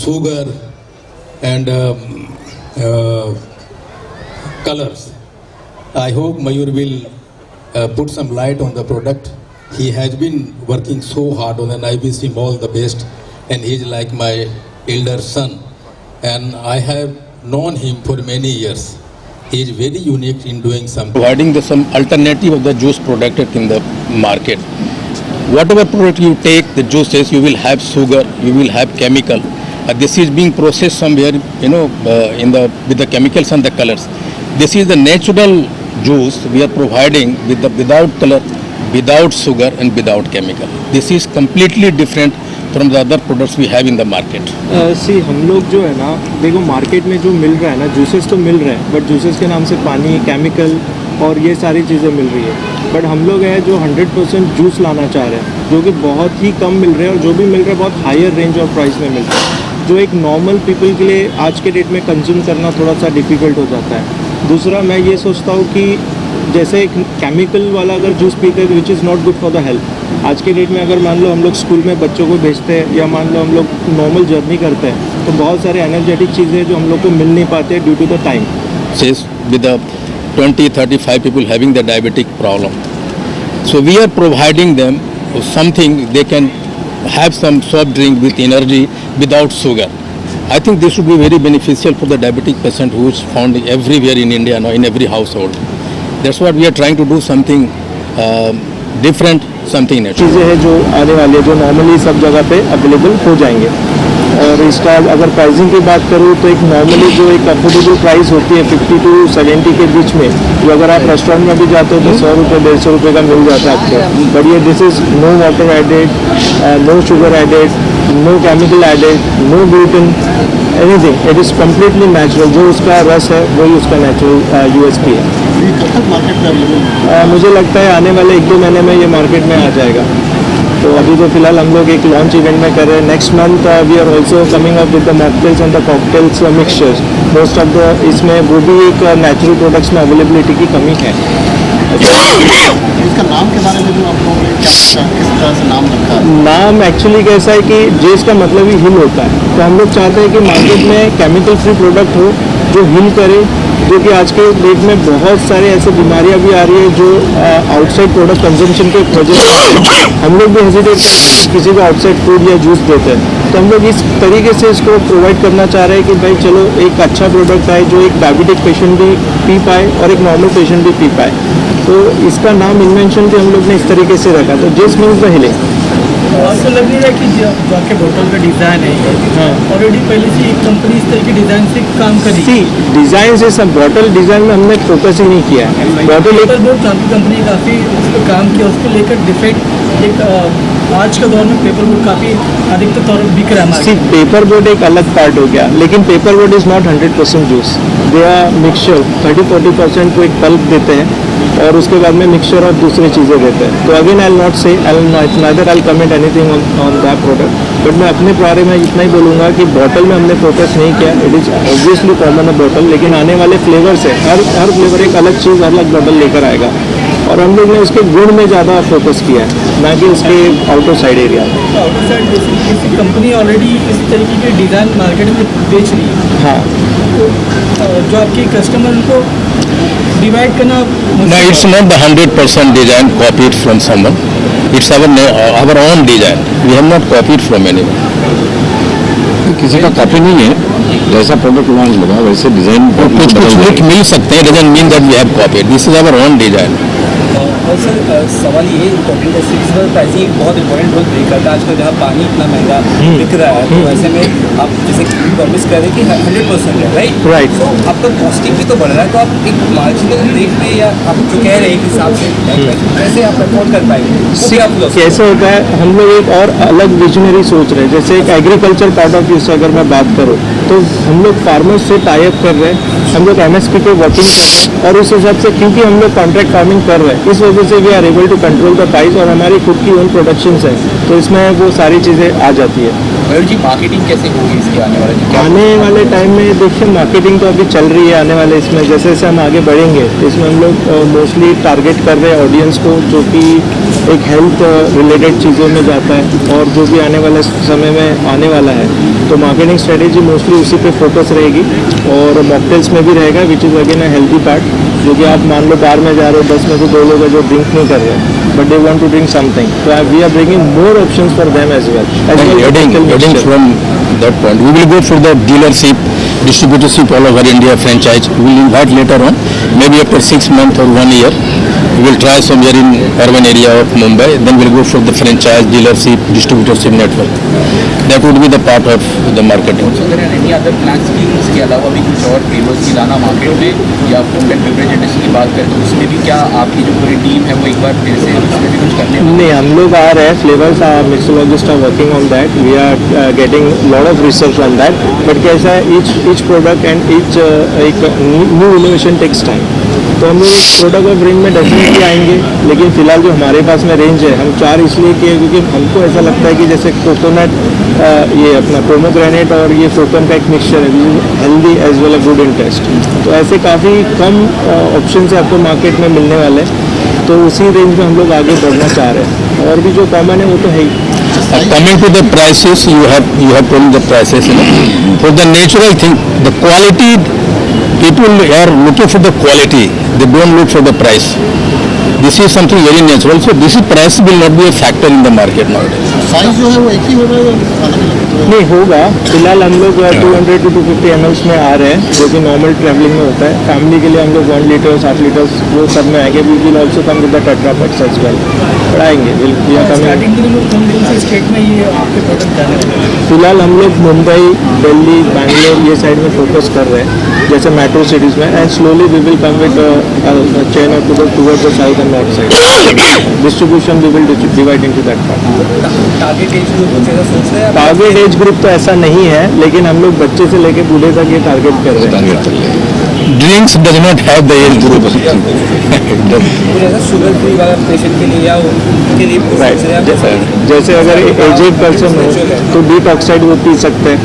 sugar and colors. I hope Mayur will put some light on the product. He has been working so hard on it, and I wish him all the best. And he is like my elder son, and I have known him for many years. He is very unique in doing something. Providing some alternative of the juice product in the market. Whatever product you take, the juices, you will have sugar, you will have chemical. This is being processed somewhere, with the chemicals and the colors. This is the natural juice we are providing without color, without sugar and without chemical. This is completely different from the other products we have in the market. हम लोग जो है ना, देखो market में जो मिल रहा है ना, जूसेस तो मिल रहे हैं, बट जूसेस के नाम से पानी, केमिकल और ये सारी चीज़ें मिल रही है. बट हम लोग है जो 100% जूस लाना चाह रहे हैं, जो कि बहुत ही कम मिल रहे हैं, और जो भी मिल रहा है बहुत हायर रेंज और प्राइस में मिल रहा है, जो एक नॉर्मल पीपल के लिए आज के डेट में कंज्यूम करना थोड़ा सा डिफ़िकल्ट हो जाता है. दूसरा मैं ये सोचता हूँ कि जैसे एक केमिकल वाला अगर जूस पीते हैं which is not good for the health. आज के डेट में अगर मान लो हम लोग स्कूल में बच्चों को भेजते हैं, या मान लो हम लोग नॉर्मल जर्नी करते हैं, तो बहुत सारे एनर्जेटिक चीज़ें जो हम लोग को मिल नहीं पाते due to the time. With the 20-35 people having the diabetic problem, so we are providing them something they can have some soft drink with energy without sugar. I think this would be very beneficial for the diabetic patient who is found everywhere in India now, in every household. That's what we are trying to do, something different, something natural. चीज़ें हैं जो आने वाली है, जो normally सब जगह पे अवेलेबल हो जाएंगे. और इसका अगर प्राइसिंग की बात करूँ तो एक नॉर्मली जो एक अफोर्डेबल प्राइस होती है 50 to 70 के बीच में, जो अगर आप रेस्टोरेंट में भी जाते हो तो 100 रुपये 150 रुपये का मिल जाता है आपको. बट ये this is no water added, no sugar added, no chemical added, no gluten, anything. It is completely natural. जो उसका रस है वही उसका नेचुरल USP है. कब तक मार्केट में अवेलेबल? मुझे लगता है आने वाले 1-2 महीने में ये मार्केट में आ जाएगा. तो अभी तो फिलहाल हम लोग एक लॉन्च इवेंट में कर रहे हैं. Next month we are also coming up with the mocktails and the cocktails mixtures. Most of the इसमें वो भी एक नेचुरल प्रोडक्ट्स में अवेलेबिलिटी की कमी है. इसका नाम के बारे में जो आप लोगों ने किस तरह से नाम रखा है? नाम एक्चुअली कैसा है कि जेस का मतलब ही हिल होता है. तो हम लोग चाहते हैं कि मार्केट में केमिकल फ्री प्रोडक्ट हो जो हिल करे, जो कि आज के डेट में बहुत सारे ऐसे बीमारियां भी आ रही है जो आउटसाइड प्रोडक्ट कंजम्पशन के वजह से हम लोग भी हेजिटेट करते हैं किसी को आउटसाइड फूड या जूस देते हैं. तो हम लोग इस तरीके से इसको प्रोवाइड करना चाह रहे हैं कि भाई चलो एक अच्छा प्रोडक्ट आए जो एक डायबिटिक पेशेंट भी पी पाए और एक नॉर्मल पेशेंट भी पी पाए. तो इसका नाम इन्वेंशन भी हम लोग ने इस तरीके से रखा. तो जिस मीन्स द हिलिंग आपको लग रहा है कि जो आपके बोतल का डिज़ाइन है, हाँ, ऑलरेडी पहले से एक कंपनी इस तरह के डिज़ाइन से काम कर रही है. डिज़ाइन से सब बॉटल डिज़ाइन में हमने फोकस ही नहीं किया है. बॉटल पेपर बोर्ड काफ़ी कंपनी काफ़ी उस पर काम किया, उसको लेकर डिफेक्ट एक आज के दौर में पेपर बोर्ड काफ़ी अधिकतर तौर पर बिक रहा है. पेपर बोर्ड एक अलग पार्ट हो गया, लेकिन paper board is not 100% juice. They are mixture. 30-40% को एक पल्प देते हैं और उसके बाद में मिक्सचर और दूसरी चीज़ें देते हैं. तो अगेन आई विल नॉट से neither I will comment anything on that product. But मैं अपने बारे में इतना ही बोलूँगा कि बॉटल में हमने फोकस नहीं किया. इट इज़ ऑब्वियसली कॉमन है बॉटल, लेकिन आने वाले फ्लेवर से हर फ्लेवर एक अलग चीज़ अलग बॉटल लेकर आएगा. और हम लोग ने उसके गुण में ज़्यादा फोकस किया है, ना कि उसके outer side area. Outer side किसी कंपनी ऑलरेडी इस तरीके के डिज़ाइन मार्केट में बेच रही है. हाँ, तो जो आपके कस्टमर उनको डिवाइड करना. No, it's not the 100% design copied from someone. It's our own design. We have not copied from anyone. किसी का कॉपी नहीं है. जैसा प्रोडक्ट लॉन्च होगा वैसे डिजाइन कुछ मिल सकते हैं. doesn't mean that we have copied. This is our own design. और सर सवाल ये इम्पोर्टेंट है, सीरीज प्राइसिंग बहुत इंपॉर्टेंट रोल प्ले करता है. आजकल जहाँ पानी इतना महंगा बिक रहा है, तो ऐसे में आप जैसे प्रॉमिस कर रहे हैं कि 100% है, राइट. तो आपका कॉस्टिंग भी तो बढ़ रहा है, तो आप एक मार्जिनल रेट में, या आप जो कह रहे हैं एक हिसाब से कैसे आप अफोर्ड कर पाएंगे? कैसे होता है, हम लोग एक और अलग विजनरी सोच रहे हैं. जैसे एक एग्रीकल्चर पार्ट ऑफ व्यू से अगर मैं बात करूँ तो हम लोग फार्मर्स से टाई अप कर रहे हैं. हम लोग MSP पे वर्किंग कर रहे हैं, और उस हिसाब से क्योंकि हम लोग कॉन्ट्रैक्ट फार्मिंग कर रहे हैं, इस वजह से we are able to control the price. और हमारी खुद की ओन प्रोडक्शंस है, तो इसमें वो सारी चीज़ें आ जाती है. मयूर जी, मार्केटिंग कैसे होगी इसकी आने वाले टाइम में? देखिए मार्केटिंग तो अभी चल रही है. आने वाले इसमें जैसे जैसे हम आगे बढ़ेंगे तो इसमें हम लोग मोस्टली टारगेट कर रहे हैं ऑडियंस को, जो कि एक हेल्थ रिलेटेड चीज़ों में जाता है, और जो भी आने वाले समय में आने वाला है तो मार्केटिंग स्ट्रेटेजी मोस्टली उसी पे फोकस रहेगी, और मॉकटेल्स में भी रहेगा which is again a healthy part, जो कि आप मान लो बार में जा रहे हो 10 में से 2 लोग हैं जो ड्रिंक नहीं कर रहे हैं but they want to drink something, तो we are bringing more options for them as well. Adding from that point, we will go for the dealership, distributorship all over India, franchise. We will invite later on, maybe after 6 months or 1 year. We will try somewhere in urban area of Mumbai. Then we'll go for the franchise, dealership, distributorship network. That would be the part of the marketing. So there are any other plans की इसके अलावा भी कुछ और flavours की लाना market में, या फूड एंड बेवरेज इंडस्ट्री की बात करें तो उसमें भी क्या आपकी जो पूरी टीम है वो एक बार फिर से उसमें भी कुछ करने नहीं, हम लोग आ रहे हैं, flavours mixologist are working on that, we are getting lot of research on that, but कैसा है ईच प्रोडक्ट एंड ईच एक न्यू इनोवेशन टेक्स टाइम, तो हम लोग एक प्रोडक्ट ऑफ रेंज में डेफिनेटली आएंगे, लेकिन फिलहाल जो हमारे पास में रेंज है हम 4 इसलिए किए क्योंकि हमको ऐसा लगता है कि जैसे कोकोनट, ये अपना पोमोग्रेनेट और ये कोकम का एक मिक्सचर है healthy as well good in taste, तो ऐसे काफ़ी कम ऑप्शन है आपको मार्केट में मिलने वाले, तो उसी रेंज में हम लोग आगे बढ़ना चाह रहे हैं, और भी जो कॉमन है वो तो है ही। Coming to the prices, you have told the prices. For the natural thing, the quality, people are looking for the quality. They don't look for the price. This is something very natural. So this is price will not be a factor in the market nowadays. Size जो है वो एक ही होगा या अलग अलग? नहीं होगा, फिलहाल हम लोग 200 to 250 ml में आ रहे हैं, जो कि नॉर्मल ट्रैवलिंग में होता है। फैमिली के लिए हम लोग 1 लीटर 7 लीटर वो सब में आएंगे। We will also come with the tetra packs as well, बढ़ाएंगे स्टार्टिंग के लिए कौन से स्टेट में ये आपके प्रोडक्ट जाने वाले हैं? फिलहाल हम लोग मुंबई, दिल्ली, बैंगलोर ये साइड में फोकस कर रहे हैं, जैसे मेट्रो सिटीज़ में, and slowly we will come with chain of towards the south and north side. Distribution we will divide into that part. Target age group कुछ ऐसा सोच रहे हैं आप? टारगेट एज ग्रुप तो ऐसा नहीं है, लेकिन हम लोग बच्चे से लेके बूढ़े तक ये टारगेट कर रहे हैं। Drinks does not have the age group. कुछ ऐसा शुगर फ्री वाला पेशेंट के लिए या उनके लिए कुछ सोच रहे हैं आप? जैसे अगर एजेड पर्सन हो तो डिटॉक्साइड वो पी सकते हैं,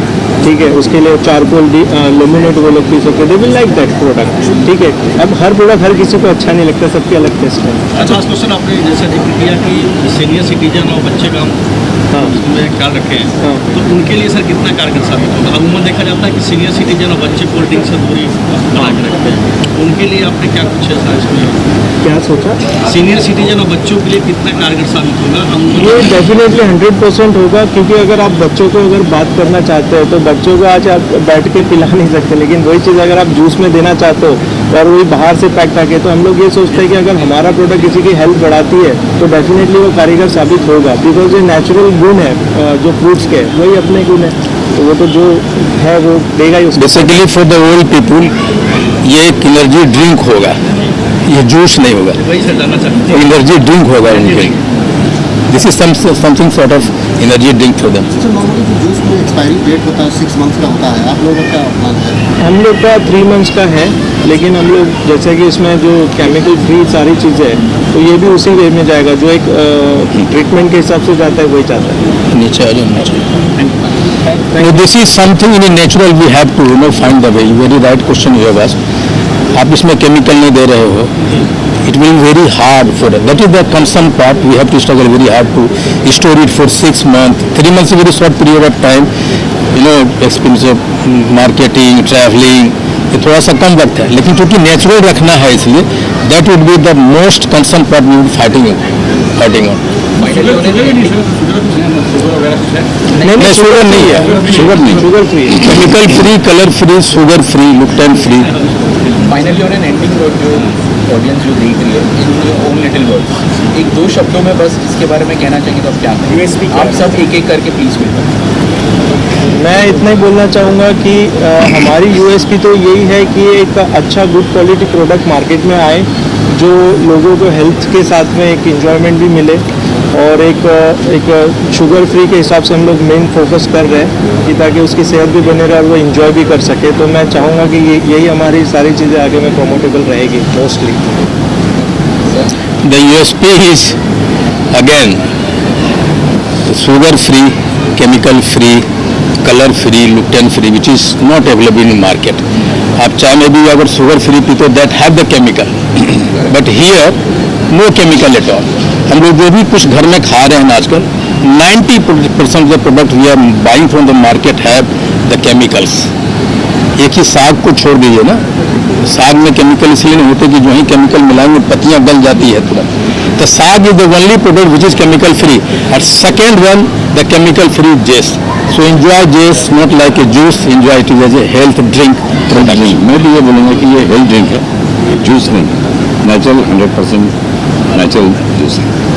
ठीक है, उसके लिए चारकोल लेमोनेट वो लोग पी सकते हैं, they will like that product, ठीक है। अब हर प्रोडक्ट हर किसी को अच्छा नहीं लगता, सबके अलग टेस्ट है। अच्छा, लास्ट क्वेश्चन, आपने जैसे जिक्र किया कि सीनियर सिटीजन और बच्चे का हाँ उसमें ख्याल रखे हैं, हाँ। तो उनके लिए सर कितना कारगर साबित होगा? अमूमन देखा जाता है कि सीनियर सिटीजन और बच्चे कोल्ड ड्रिंक से दूरी बना के रखते हैं, उनके लिए आपने क्या कुछ ऐसा इसमें क्या सोचा? सीनियर सिटीजन और बच्चों के लिए कितना कारगर साबित होगा? ये डेफिनेटली 100% होगा, क्योंकि अगर आप बच्चों को अगर बात करना चाहते हो तो बच्चों को आज आप बैठ के पिला नहीं सकते, लेकिन वही चीज़ अगर आप जूस में देना चाहते हो और वही बाहर से पैक करके, तो हम लोग ये सोचते हैं कि अगर हमारा प्रोडक्ट किसी की हेल्थ बढ़ाती है तो डेफिनेटली वो कारीगर साबित होगा, बिकॉज ये नेचुरल गुण है जो फ्रूट्स के, वही अपने गुण है, तो वो तो जो है वो देगा ही उसको। Basically for the old people ये एक एनर्जी ड्रिंक होगा, ये जूस नहीं होगा, वही सर जानना चाहते हैं। एनर्जी ड्रिंक होगा उनके लिए। This is something sort of energy drink for them. अच्छा, नॉर्मली जो जूस में एक्सपायरी डेट होता है 6 मंथ्स का होता है, आप लोगों का क्या प्लान है? हम लोग का 3 मंथ्स का है, लेकिन हम लोग जैसे कि इसमें जो केमिकल फ्री सारी चीज़ें हैं, तो ये भी उसी वे में जाएगा, जो एक ट्रीटमेंट के हिसाब से जाता है वही जाता है। नीचे आ जाओ, नीचे। This is something in natural, we have to find the way. Very right question you have asked. आप इसमें केमिकल नहीं दे रहे हो, it will be very hard for us. That is the concern part. We have to struggle very hard to store it for 6 months. 3 months is a very short period of time. Expense of marketing, traveling, ये थोड़ा सा कम वक्त है, लेकिन क्योंकि natural रखना है इसलिए that would be the most concern part we will fighting on. नहीं, शुगर नहीं है, शुगर नहीं, शुगर फ्री है, chemical free, colour free, sugar free, लुक्टेन free. Finally on an ending note, जो ऑडियंस जो देख रही है इन ओन लिटिल वर्ड्स, 1-2 शब्दों में बस इसके बारे में कहना चाहिए तो आप क्या करें? आप सब एक करके प्लीज बोलिए। मैं इतना ही बोलना चाहूँगा कि हमारी यूएसपी तो यही है कि एक अच्छा गुड क्वालिटी प्रोडक्ट मार्केट में आए, जो लोगों को हेल्थ के साथ में एक एंजॉयमेंट भी मिले, और एक शुगर फ्री के हिसाब से हम लोग मेन फोकस कर रहे हैं कि ताकि उसकी सेहत भी बने रहे और वो एंजॉय भी कर सके। तो मैं चाहूँगा कि यही हमारी सारी चीज़ें आगे में प्रमोटेबल रहेगी mostly. The USP is again sugar free, chemical free, color free, gluten free, which is not available in market. आप चाय में भी अगर शुगर फ्री पीते हो, that have the chemical, but here no chemical at all. हम लोग जो भी कुछ घर में खा रहे हैं आजकल 90% of the product we are buying from the market have the chemicals. एक ही साग को छोड़ दीजिए ना, साग में केमिकल इसलिए नहीं होते कि जो ही केमिकल मिलाएंगे पत्तियां गल जाती है तुरंत। The saag is the only product which is chemical free and second one the chemical free juice. So enjoy juice not like a juice, enjoy it is as a health drink product. मैं भी ये बोलूँगा कि ये health drink है, juice नहीं, natural 100% natural juice है।